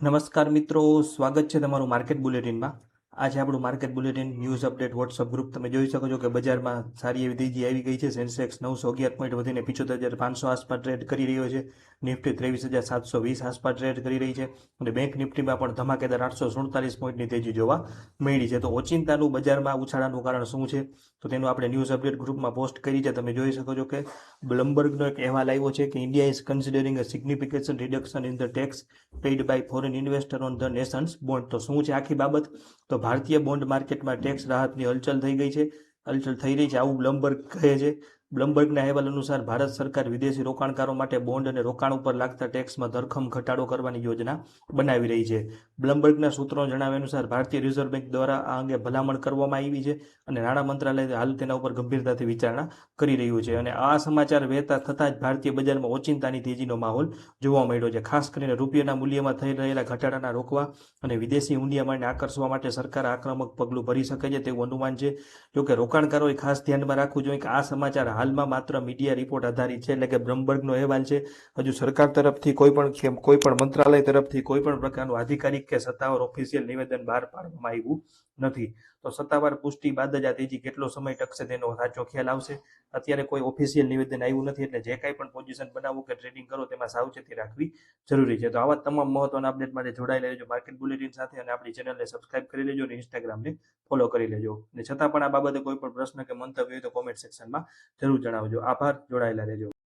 નમસ્કાર મિત્રો, સ્વાગત છે તમારું માર્કેટ બુલેટિનમાં. આજે આપણું market bulletin news update WhatsApp group. તમે જોઈ શકો છો કે બજારમાં સારી એવી તેજી આવી ગઈ છે. સેન્સેક્સ 911 પોઈન્ટ વધીને 75,500 આસપાસ ટ્રેડ કરી રહ્યો છે. નિફ્ટી 23,720 આસપાસ ટ્રેડ કરી રહી છે અને બેંક નિફ્ટીમાં પણ ધમાકેદાર 847 પોઈન્ટની તેજી જોવા મળી છે. તો ઓચિંતાનું બજારમાં ઉછાળાનું કારણ શું છે, તો તેનું આપણે ન્યૂઝ અપડેટ ગ્રુપમાં પોસ્ટ કરી છે. તમે જોઈ શકો છો કે બ્લમબર્ગનો એક અહેવાલ આવ્યો છે કે India is considering a significant reduction in the tax paid by foreign investor on the nation's bond. તો શું છે આખી બાબત? તો ભારતીય બોન્ડ માર્કેટમાં ટેક્સ રાહતની હલચલ થઈ ગઈ છે, હલચલ થઈ રહી છે, આવું બ્લમબર્ગ કહે છે. બ્લમબર્ગના અહેવાલ અનુસાર ભારત સરકાર વિદેશી રોકાણકારો માટે બોન્ડ અને રોકાણ ઉપર લાગતા ટેક્સમાં ધરખમ ઘટાડો કરવાની યોજના બનાવી રહી છે. બ્લમબર્ગના સૂત્રોના જણાવ્યા અનુસાર ભારતીય રિઝર્વ બેંક દ્વારા આ અંગે ભલામણ કરવામાં આવી છે અને નાણાં મંત્રાલય હાલ તેના ઉપર ગંભીરતાથી વિચારણા કરી રહ્યું છે. અને આ સમાચાર વહેતા થતાં જ ભારતીય બજારમાં ઓચિંતાની તેજીનો માહોલ જોવા મળ્યો છે. ખાસ કરીને રૂપિયાના મૂલ્યમાં થઈ રહેલા ઘટાડાના રોકવા અને વિદેશી હુંડિયામણને આકર્ષવા માટે સરકાર આક્રમક પગલું ભરી શકે છે તેવું અનુમાન છે. જોકે રોકાણકારોએ ખાસ ધ્યાનમાં રાખવું જોઈએ કે આ સમાચાર હાલમાં માત્ર મીડિયા રિપોર્ટ આધારિત છે, એટલે કે બ્લમબર્ગનો અહેવાલ છે. હજુ સરકાર તરફથી કોઈ પણ મંત્રાલય તરફથી કોઈ પણ પ્રકારનું આધિકારિક કે સત્તાવાર ઓફિશિયલ નિવેદન બહાર પાડવામાં આવ્યું નથી. તો સત્તાવાર પુષ્ટિ બાદ જ આ તેજી કેટલો સમય ટકશે તેનો સાચો ખ્યાલ આવશે. અત્યારે કોઈ ઓફિશિયલ નિવેદન આવ્યું નથી, એટલે જે કાંઈ પણ પોઝિશન બનાવવું કે ટ્રેડિંગ કરો તેમાં સાવચેતી રાખવી જરૂરી છે. તો આવા તમામ મહત્વના અપડેટ માટે જોડાયેલા રહેજો માર્કેટ બુલેટિન સાથે અને આપણી ચેનલને સબસ્ક્રાઇબ કરી લેજો અને ઇન્સ્ટાગ્રામને ફોલો કરી લેજો. અને છતાં પણ આ બાબતે કોઈ પણ પ્રશ્ન કે મંતવ્ય હોય તો કોમેન્ટ સેક્શનમાં જરૂર જણાવજો. આભાર, જોડાયેલા રહેજો.